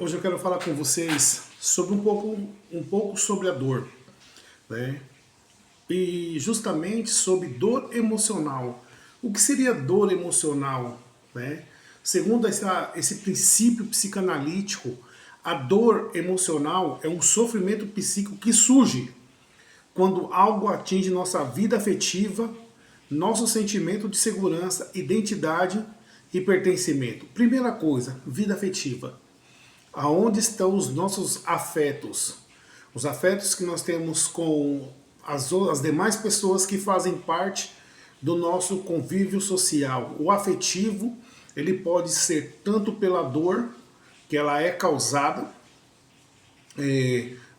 Hoje eu quero falar com vocês sobre um pouco sobre a dor, né? E justamente sobre dor emocional. O que seria dor emocional, né? Segundo esse princípio psicanalítico, a dor emocional é um sofrimento psíquico que surge quando algo atinge nossa vida afetiva, nosso sentimento de segurança, identidade e pertencimento. Primeira coisa, vida afetiva. Aonde estão os nossos afetos? Os afetos que nós temos com as demais pessoas que fazem parte do nosso convívio social. O afetivo, ele pode ser tanto pela dor, que ela é causada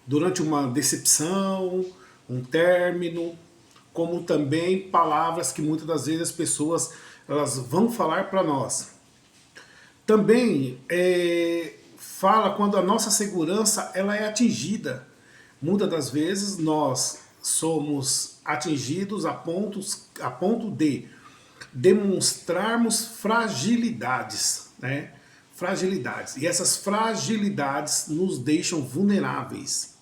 durante uma decepção, um término, como também palavras que muitas das vezes as pessoas elas vão falar para nós. Também fala quando a nossa segurança ela é atingida. Muitas das vezes nós somos atingidos a ponto de demonstrarmos fragilidades, né? Fragilidades. E essas fragilidades nos deixam vulneráveis.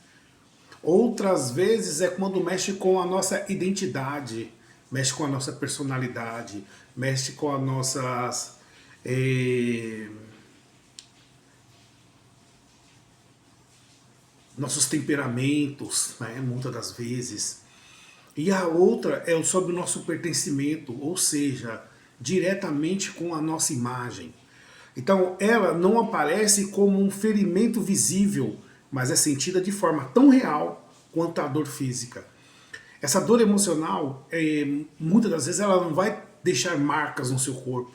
Outras vezes é quando mexe com a nossa identidade, mexe com a nossa personalidade, mexe com as nossas eh, nossos temperamentos, né, muitas das vezes. E a outra é sobre o nosso pertencimento, ou seja, diretamente com a nossa imagem. Então, ela não aparece como um ferimento visível, mas é sentida de forma tão real quanto a dor física. Essa dor emocional, muitas das vezes, ela não vai deixar marcas no seu corpo,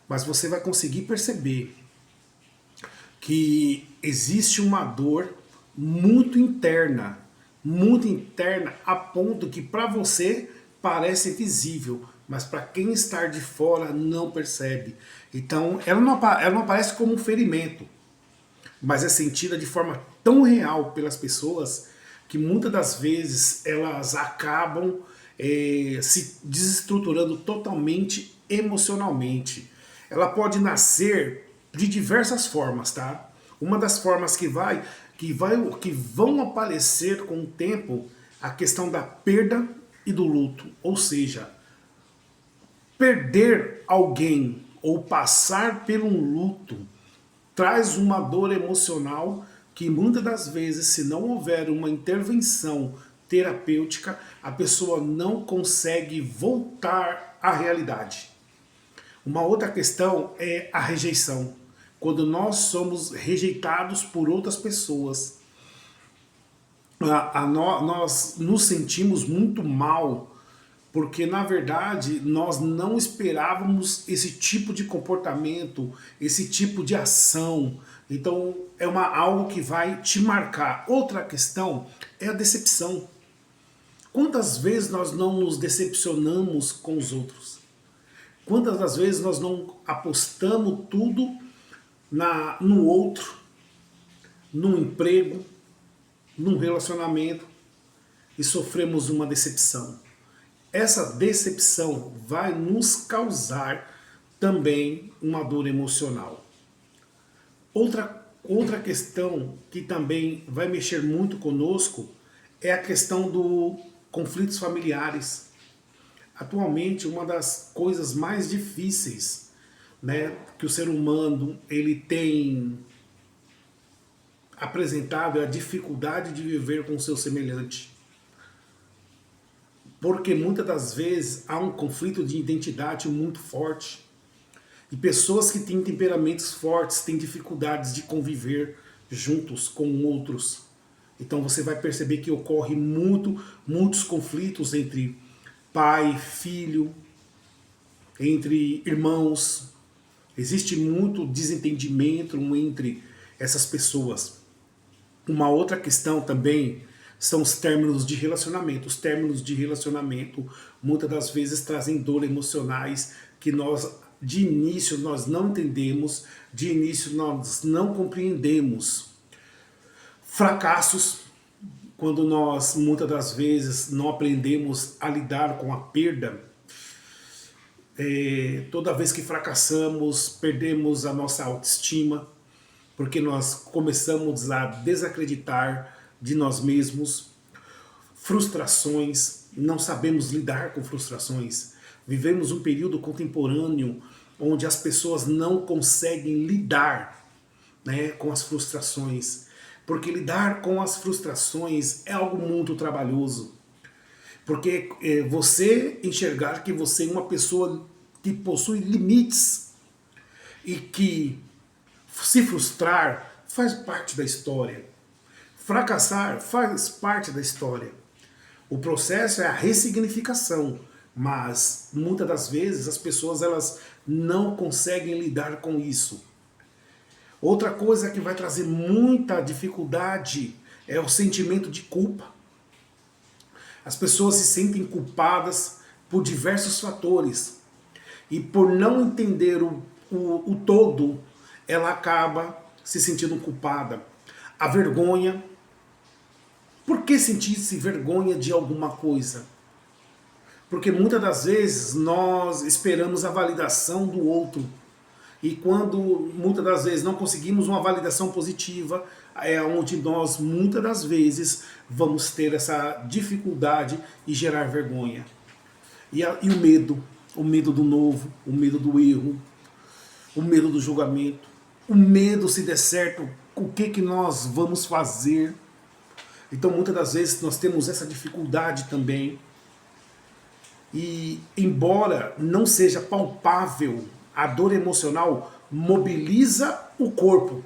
mas você vai conseguir perceber que existe uma dor muito interna, a ponto que para você parece visível, mas para quem está de fora não percebe. Então, ela não aparece como um ferimento, mas é sentida de forma tão real pelas pessoas que muitas das vezes elas acabam se desestruturando totalmente emocionalmente. Ela pode nascer de diversas formas, tá? Uma das formas que vão aparecer com o tempo a questão da perda e do luto, ou seja, perder alguém ou passar por um luto traz uma dor emocional que muitas das vezes, se não houver uma intervenção terapêutica, a pessoa não consegue voltar à realidade. Uma outra questão é a rejeição. Quando nós somos rejeitados por outras pessoas, nós nos sentimos muito mal, porque na verdade nós não esperávamos esse tipo de comportamento, esse tipo de ação. Então é algo que vai te marcar. Outra questão é a decepção. Quantas vezes nós não nos decepcionamos com os outros? Quantas das vezes nós não apostamos tudo no outro, num emprego, num relacionamento e sofremos uma decepção? Essa decepção vai nos causar também uma dor emocional. Outra questão que também vai mexer muito conosco é a questão dos conflitos familiares. Atualmente, uma das coisas mais difíceis, né, que o ser humano ele tem apresentado é a dificuldade de viver com o seu semelhante. Porque muitas das vezes há um conflito de identidade muito forte. E pessoas que têm temperamentos fortes têm dificuldades de conviver juntos com outros. Então você vai perceber que ocorre muitos conflitos entre pai, filho, entre irmãos. Existe muito desentendimento entre essas pessoas. Uma outra questão também são os términos de relacionamento. Os términos de relacionamento muitas das vezes trazem dor emocionais que nós de início nós não entendemos, de início nós não compreendemos. Fracassos, quando nós muitas das vezes não aprendemos a lidar com a perda, toda vez que fracassamos, perdemos a nossa autoestima, porque nós começamos a desacreditar de nós mesmos, frustrações, não sabemos lidar com frustrações. Vivemos um período contemporâneo onde as pessoas não conseguem lidar, né, com as frustrações, porque lidar com as frustrações é algo muito trabalhoso. Porque você enxergar que você é uma pessoa que possui limites e que se frustrar faz parte da história. Fracassar faz parte da história. O processo é a ressignificação, mas muitas das vezes as pessoas elas não conseguem lidar com isso. Outra coisa que vai trazer muita dificuldade é o sentimento de culpa. As pessoas se sentem culpadas por diversos fatores e por não entender o todo, ela acaba se sentindo culpada. A vergonha. Por que sentir-se vergonha de alguma coisa? Porque muitas das vezes nós esperamos a validação do outro. E quando muitas das vezes não conseguimos uma validação positiva, é onde nós muitas das vezes vamos ter essa dificuldade e gerar vergonha. E o medo do novo, o medo do erro, o medo do julgamento, o medo se der certo, o que nós vamos fazer. Então muitas das vezes nós temos essa dificuldade também. E embora não seja palpável, a dor emocional mobiliza o corpo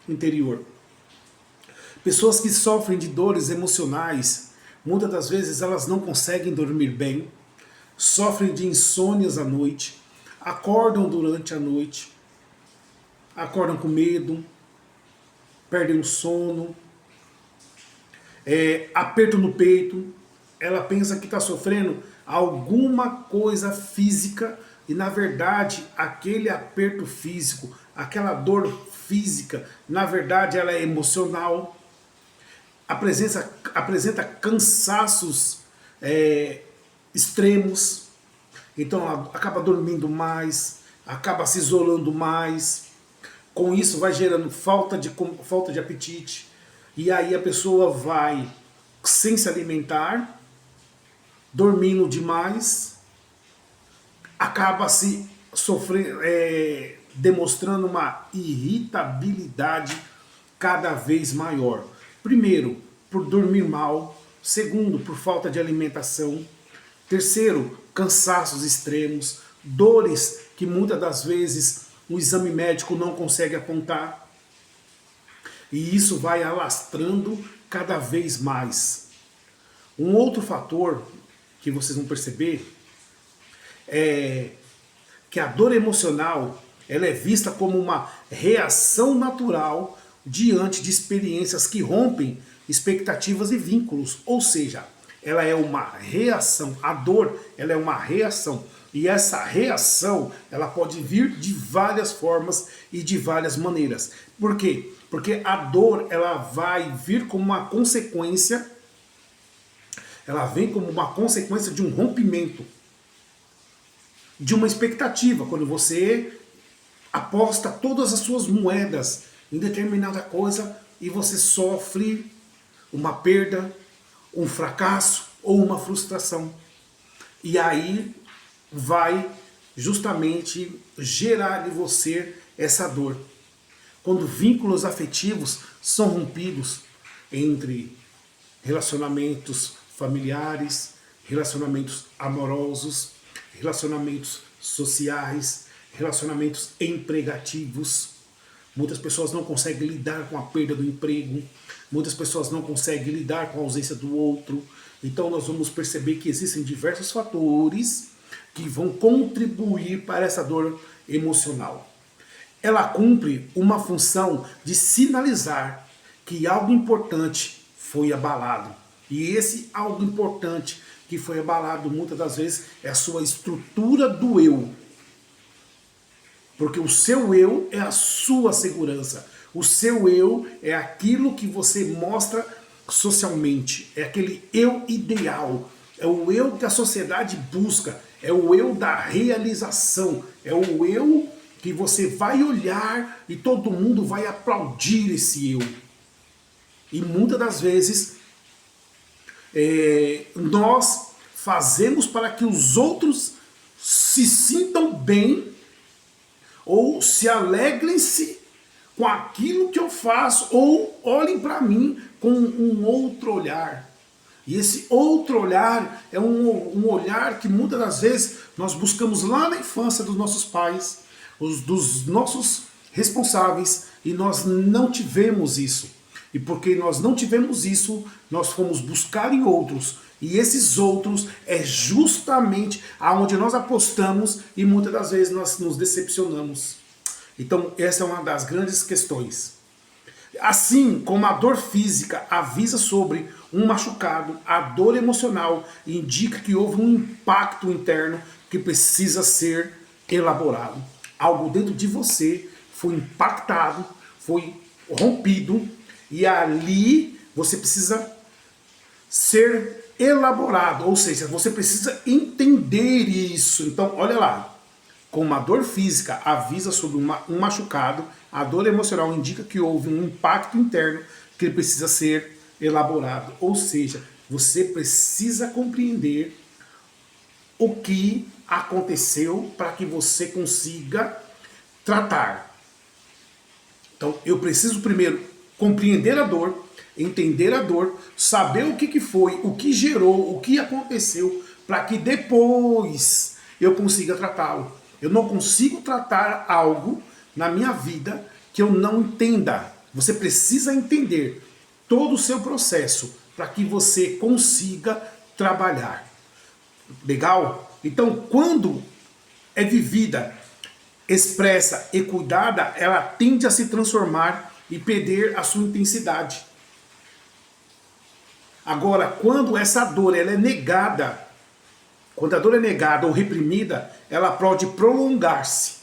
interior. Pessoas que sofrem de dores emocionais, muitas das vezes elas não conseguem dormir bem, sofrem de insônias à noite, acordam durante a noite, acordam com medo, perdem o sono, aperto no peito, ela pensa que está sofrendo alguma coisa física e na verdade aquele aperto físico, aquela dor física, na verdade ela é emocional, apresenta cansaços extremos, então ela acaba dormindo mais, acaba se isolando mais, com isso vai gerando falta de apetite, e aí a pessoa vai sem se alimentar, dormindo demais, acaba se sofrendo, demonstrando uma irritabilidade cada vez maior. Primeiro, por dormir mal. Segundo, por falta de alimentação. Terceiro, cansaços extremos, dores que muitas das vezes o exame médico não consegue apontar. E isso vai alastrando cada vez mais. Um outro fator que vocês vão perceber é que a dor emocional ela é vista como uma reação natural diante de experiências que rompem expectativas e vínculos, ou seja, ela é uma reação, a dor ela é uma reação, e essa reação ela pode vir de várias formas e de várias maneiras. Por quê? Porque a dor ela vai vir como uma consequência, ela vem como uma consequência de um rompimento, de uma expectativa, quando você aposta todas as suas moedas em determinada coisa e você sofre uma perda, um fracasso ou uma frustração. E aí vai justamente gerar em você essa dor. Quando vínculos afetivos são rompidos entre relacionamentos familiares, relacionamentos amorosos, relacionamentos sociais, relacionamentos empregativos. Muitas pessoas não conseguem lidar com a perda do emprego, muitas pessoas não conseguem lidar com a ausência do outro. Então nós vamos perceber que existem diversos fatores que vão contribuir para essa dor emocional. Ela cumpre uma função de sinalizar que algo importante foi abalado. E esse algo importante que foi abalado muitas das vezes é a sua estrutura do eu. Porque o seu eu é a sua segurança. O seu eu é aquilo que você mostra socialmente. É aquele eu ideal. É o eu que a sociedade busca. É o eu da realização. É o eu que você vai olhar e todo mundo vai aplaudir esse eu. E muitas das vezes nós fazemos para que os outros se sintam bem ou se alegrem-se com aquilo que eu faço ou olhem para mim com um outro olhar. E esse outro olhar é um olhar que muitas das vezes nós buscamos lá na infância dos nossos pais, dos nossos responsáveis, e nós não tivemos isso. E porque nós não tivemos isso, nós fomos buscar em outros. E esses outros é justamente aonde nós apostamos e muitas das vezes nós nos decepcionamos. Então essa é uma das grandes questões. Assim como a dor física avisa sobre um machucado, a dor emocional indica que houve um impacto interno que precisa ser elaborado. Algo dentro de você foi impactado, foi rompido, e ali você precisa ser elaborado, ou seja, você precisa entender isso. Então, olha lá, como a dor física avisa sobre um machucado, a dor emocional indica que houve um impacto interno que precisa ser elaborado. Ou seja, você precisa compreender o que aconteceu para que você consiga tratar. Então, eu preciso primeiro compreender a dor, entender a dor, saber o que foi, o que gerou, o que aconteceu, para que depois eu consiga tratá-lo. Eu não consigo tratar algo na minha vida que eu não entenda. Você precisa entender todo o seu processo para que você consiga trabalhar. Legal? Então, quando é vivida, expressa e cuidada, ela tende a se transformar e perder a sua intensidade. Agora, quando essa dor ela é negada, quando a dor é negada ou reprimida, ela pode prolongar-se.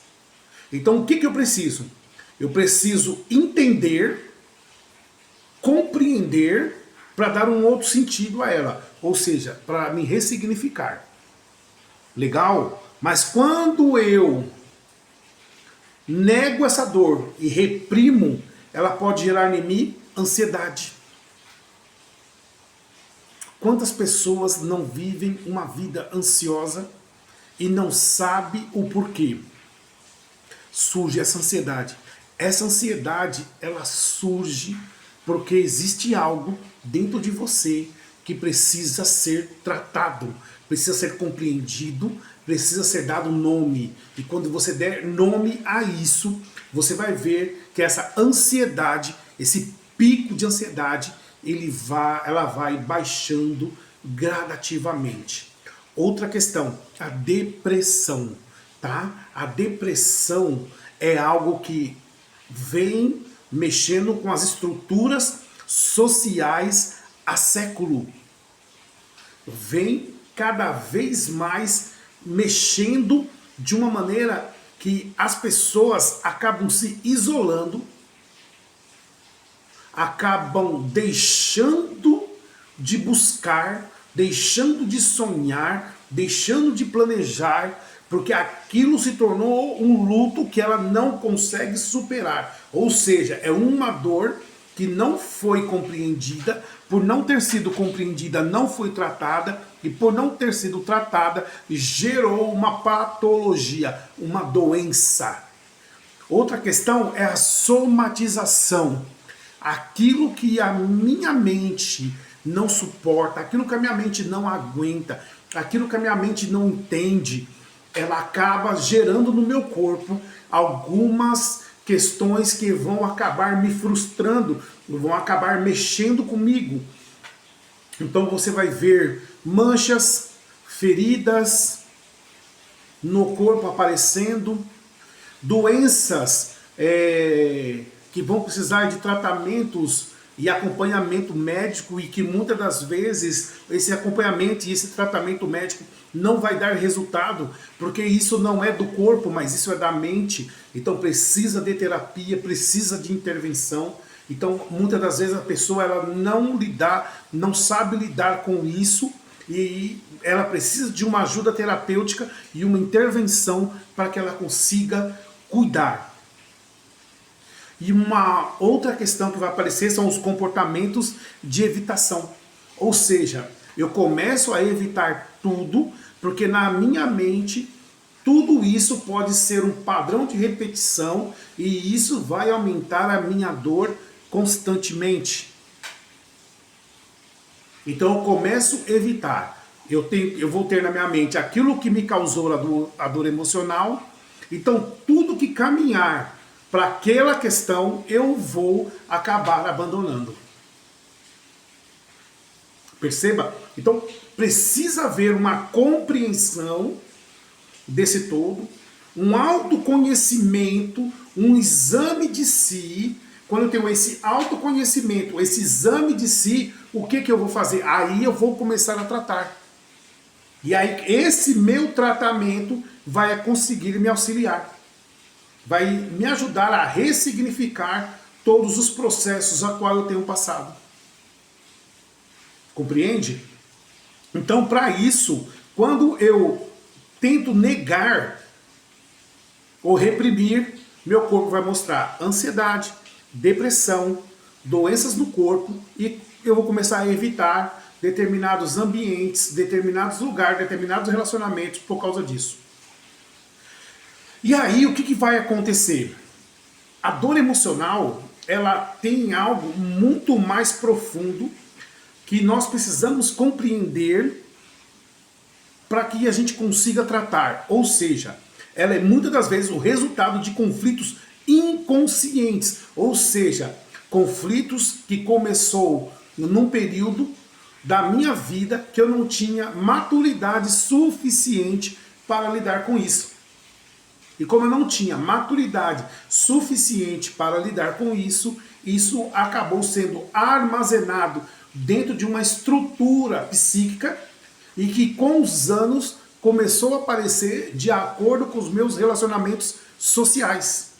Então, o que eu preciso? Eu preciso entender, compreender, para dar um outro sentido a ela. Ou seja, para me ressignificar. Legal? Mas quando eu nego essa dor e reprimo, ela pode gerar em mim ansiedade. Quantas pessoas não vivem uma vida ansiosa e não sabe o porquê? Surge essa ansiedade. Essa ansiedade, ela surge porque existe algo dentro de você que precisa ser tratado, precisa ser compreendido, precisa ser dado nome. E quando você der nome a isso, você vai ver que essa ansiedade, esse pico de ansiedade, ela vai baixando gradativamente. Outra questão, a depressão, tá? A depressão é algo que vem mexendo com as estruturas sociais há século. Vem cada vez mais mexendo de uma maneira que as pessoas acabam se isolando, acabam deixando de buscar, deixando de sonhar, deixando de planejar, porque aquilo se tornou um luto que ela não consegue superar. Ou seja, é uma dor que não foi compreendida, por não ter sido compreendida, não foi tratada, e por não ter sido tratada, gerou uma patologia, uma doença. Outra questão é a somatização. Aquilo que a minha mente não suporta, aquilo que a minha mente não aguenta, aquilo que a minha mente não entende, ela acaba gerando no meu corpo algumas questões que vão acabar me frustrando, vão acabar mexendo comigo. Então você vai ver manchas, feridas no corpo aparecendo, doenças que vão precisar de tratamentos e acompanhamento médico, e que muitas das vezes esse acompanhamento e esse tratamento médico não vai dar resultado, porque isso não é do corpo, mas isso é da mente. Então precisa de terapia, precisa de intervenção. Então muitas das vezes a pessoa ela não sabe lidar com isso, e ela precisa de uma ajuda terapêutica e uma intervenção para que ela consiga cuidar. E uma outra questão que vai aparecer são os comportamentos de evitação. Ou seja, eu começo a evitar tudo, porque na minha mente tudo isso pode ser um padrão de repetição e isso vai aumentar a minha dor constantemente. Então eu começo a evitar. Eu vou ter na minha mente aquilo que me causou a dor emocional. Então tudo que caminhar para aquela questão eu vou acabar abandonando. Perceba? Então precisa haver uma compreensão desse todo, um autoconhecimento, um exame de si. Quando eu tenho esse autoconhecimento, esse exame de si, o que eu vou fazer? Aí eu vou começar a tratar. E aí esse meu tratamento vai conseguir me auxiliar. Vai me ajudar a ressignificar todos os processos a qual eu tenho passado. Compreende? Então, para isso, quando eu tento negar ou reprimir, meu corpo vai mostrar ansiedade, depressão, doenças no corpo e eu vou começar a evitar determinados ambientes, determinados lugares, determinados relacionamentos por causa disso. E aí, o que vai acontecer? A dor emocional, ela tem algo muito mais profundo que nós precisamos compreender para que a gente consiga tratar. Ou seja, ela é muitas das vezes o resultado de conflitos inconscientes. Ou seja, conflitos que começou num período da minha vida que eu não tinha maturidade suficiente para lidar com isso. E como eu não tinha maturidade suficiente para lidar com isso, isso acabou sendo armazenado dentro de uma estrutura psíquica e que com os anos começou a aparecer de acordo com os meus relacionamentos sociais.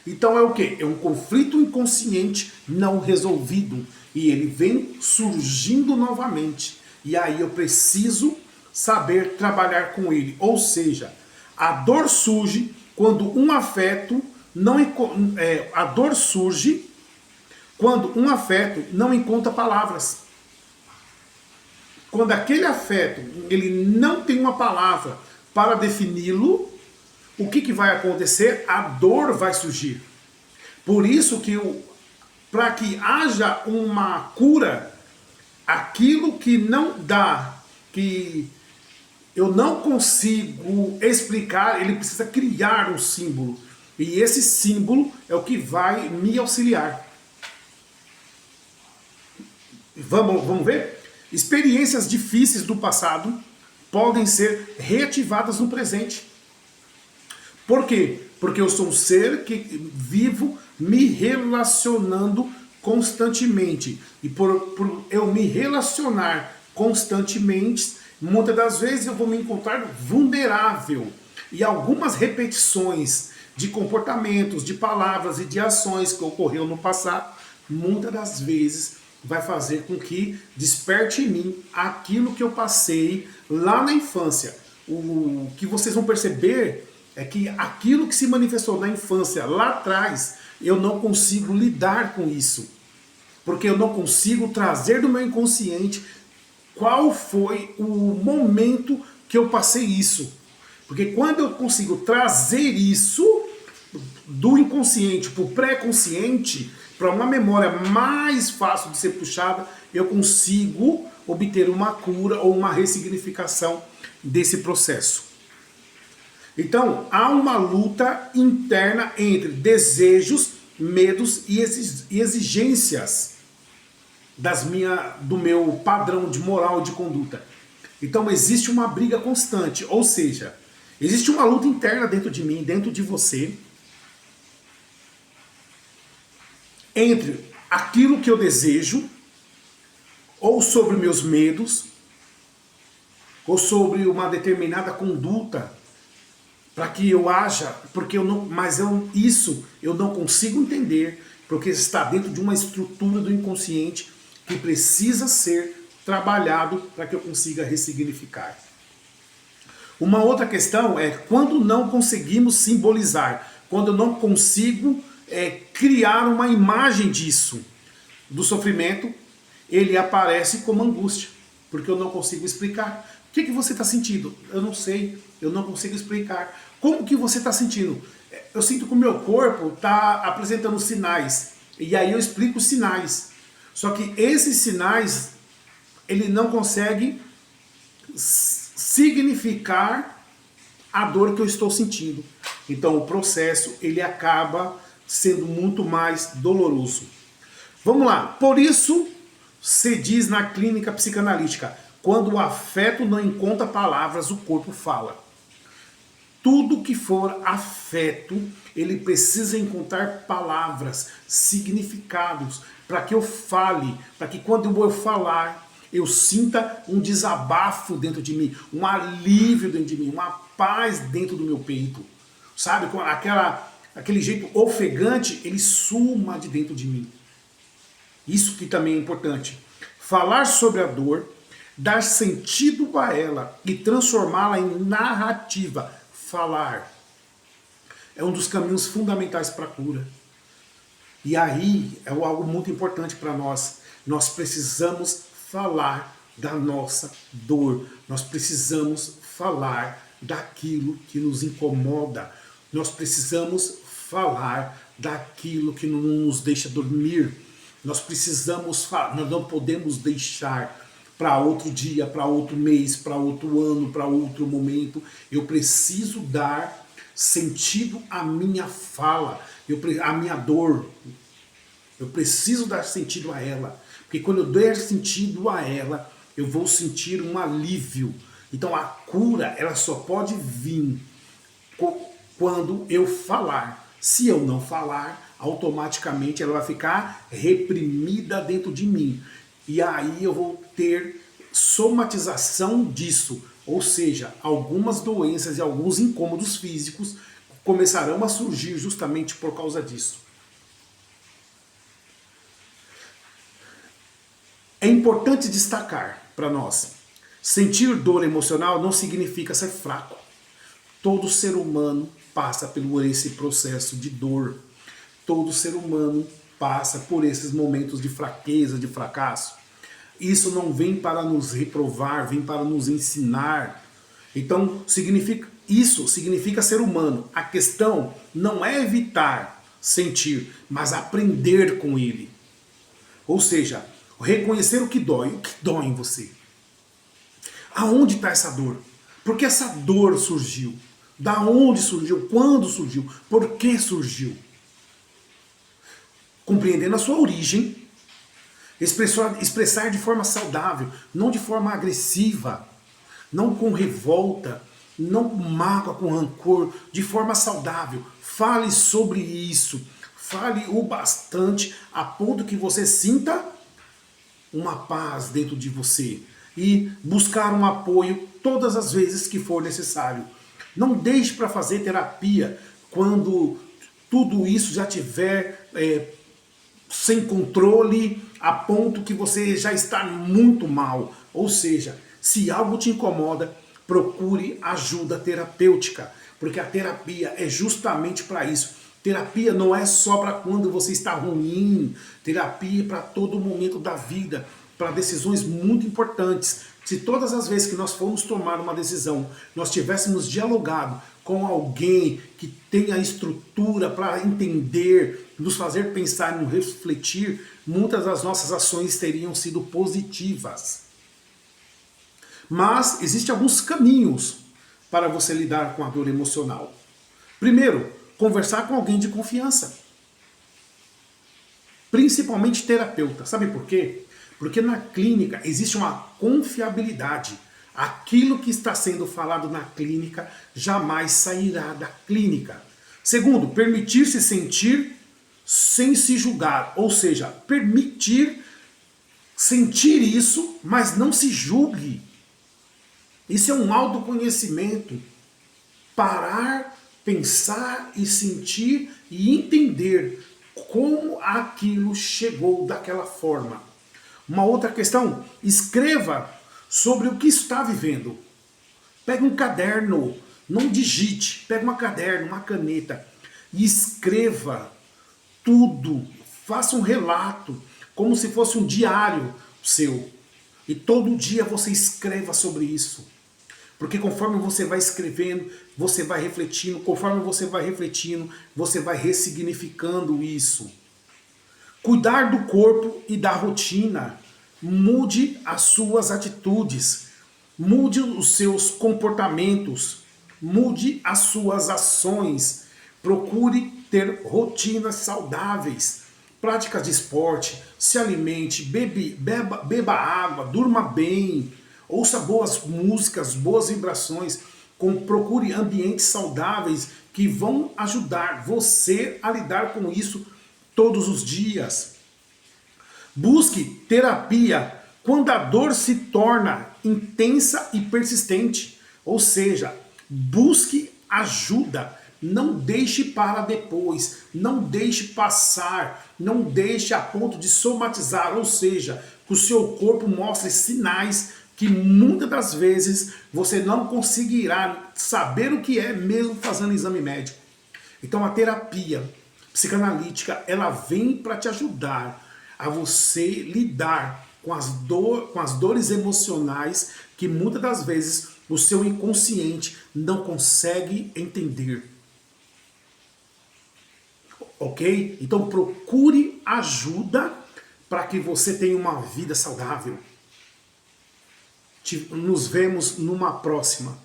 Então é o quê? É um conflito inconsciente não resolvido e ele vem surgindo novamente. E aí eu preciso saber trabalhar com ele. Ou seja, a dor surge quando um afeto não a dor surge quando um afeto não encontra palavras. Quando aquele afeto ele não tem uma palavra para defini-lo, o que vai acontecer? A dor vai surgir. Por isso que para que haja uma cura, aquilo que não dá, que eu não consigo explicar, ele precisa criar um símbolo. E esse símbolo é o que vai me auxiliar. Vamos ver? Experiências difíceis do passado podem ser reativadas no presente. Por quê? Porque eu sou um ser que vivo me relacionando constantemente. E por eu me relacionar constantemente, muitas das vezes eu vou me encontrar vulnerável. E algumas repetições de comportamentos, de palavras e de ações que ocorreu no passado, muitas das vezes vai fazer com que desperte em mim aquilo que eu passei lá na infância. O que vocês vão perceber é que aquilo que se manifestou na infância lá atrás, eu não consigo lidar com isso. Porque eu não consigo trazer do meu inconsciente qual foi o momento que eu passei isso. Porque quando eu consigo trazer isso do inconsciente para o pré-consciente, para uma memória mais fácil de ser puxada, eu consigo obter uma cura ou uma ressignificação desse processo. Então, há uma luta interna entre desejos, medos e exigências do meu padrão de moral e de conduta. Então, existe uma briga constante, ou seja, existe uma luta interna dentro de mim, dentro de você, entre aquilo que eu desejo, ou sobre meus medos, ou sobre uma determinada conduta, para que eu haja, porque isso eu não consigo entender, porque está dentro de uma estrutura do inconsciente que precisa ser trabalhado para que eu consiga ressignificar. Uma outra questão é quando não conseguimos simbolizar, quando eu não consigo criar uma imagem disso, do sofrimento, ele aparece como angústia, porque eu não consigo explicar. O que você está sentindo? Eu não sei, eu não consigo explicar. Como que você está sentindo? Eu sinto que o meu corpo está apresentando sinais, e aí eu explico os sinais. Só que esses sinais, ele não consegue significar a dor que eu estou sentindo. Então o processo, ele acaba sendo muito mais doloroso. Vamos lá. Por isso se diz na clínica psicanalítica, quando o afeto não encontra palavras, o corpo fala. Tudo que for afeto, ele precisa encontrar palavras, significados, para que eu fale, para que quando eu falar, eu sinta um desabafo dentro de mim, um alívio dentro de mim, uma paz dentro do meu peito. Sabe, com aquele jeito ofegante, ele suma de dentro de mim. Isso que também é importante. Falar sobre a dor, dar sentido a ela e transformá-la em narrativa. Falar é um dos caminhos fundamentais para a cura. E aí é algo muito importante para nós. Nós precisamos falar da nossa dor. Nós precisamos falar daquilo que nos incomoda. Nós precisamos falar daquilo que não nos deixa dormir. Nós precisamos falar, nós não podemos deixar para outro dia, para outro mês, para outro ano, para outro momento. Eu preciso dar sentido à minha fala, à minha dor. Eu preciso dar sentido a ela. Porque quando eu der sentido a ela, eu vou sentir um alívio. Então a cura, ela só pode vir quando eu falar. Se eu não falar, automaticamente ela vai ficar reprimida dentro de mim. E aí eu vou ter somatização disso. Ou seja, algumas doenças e alguns incômodos físicos começarão a surgir justamente por causa disso. É importante destacar para nós, sentir dor emocional não significa ser fraco. Todo ser humano passa por esse processo de dor. Todo ser humano passa por esses momentos de fraqueza, de fracasso. Isso não vem para nos reprovar, vem para nos ensinar. Então, isso significa ser humano. A questão não é evitar sentir, mas aprender com ele. Ou seja, reconhecer o que dói em você. Aonde está essa dor? Por que essa dor surgiu? Da onde surgiu? Quando surgiu? Por que surgiu? Compreendendo a sua origem, expressar de forma saudável, não de forma agressiva, não com revolta, não com mágoa, com rancor, de forma saudável. Fale sobre isso, fale o bastante a ponto que você sinta uma paz dentro de você e buscar um apoio todas as vezes que for necessário. Não deixe para fazer terapia quando tudo isso já tiver sem controle, a ponto que você já está muito mal. Ou seja, se algo te incomoda, procure ajuda terapêutica, porque a terapia é justamente para isso. Terapia não é só para quando você está ruim, terapia é para todo momento da vida, para decisões muito importantes. Se todas as vezes que nós formos tomar uma decisão, nós tivéssemos dialogado com alguém que tenha estrutura para entender, nos fazer pensar e nos refletir, muitas das nossas ações teriam sido positivas. Mas existem alguns caminhos para você lidar com a dor emocional. Primeiro, conversar com alguém de confiança. Principalmente terapeuta. Sabe por quê? Porque na clínica existe uma confiabilidade. Aquilo que está sendo falado na clínica jamais sairá da clínica. Segundo, permitir-se sentir sem se julgar. Ou seja, permitir sentir isso, mas não se julgue. Isso é um autoconhecimento. Parar, pensar e sentir e entender como aquilo chegou daquela forma. Uma outra questão, escreva sobre o que está vivendo. Pega um caderno, não digite, pega uma caderno, uma caneta e escreva tudo, faça um relato, como se fosse um diário seu. E todo dia você escreva sobre isso. Porque conforme você vai escrevendo, você vai refletindo, conforme você vai refletindo, você vai ressignificando isso. Cuidar do corpo e da rotina. Mude as suas atitudes, mude os seus comportamentos, mude as suas ações. Procure ter rotinas saudáveis, práticas de esporte, se alimente, beba água, durma bem, ouça boas músicas, boas vibrações, procure ambientes saudáveis que vão ajudar você a lidar com isso todos os dias. Busque terapia quando a dor se torna intensa e persistente. Ou seja, busque ajuda. Não deixe para depois. Não deixe passar. Não deixe a ponto de somatizar. Ou seja, que o seu corpo mostre sinais que muitas das vezes você não conseguirá saber o que é mesmo fazendo exame médico. Então a terapia psicanalítica, ela vem para te ajudar a você lidar com as dores emocionais que muitas das vezes o seu inconsciente não consegue entender. Ok? Então procure ajuda para que você tenha uma vida saudável. Nos vemos numa próxima.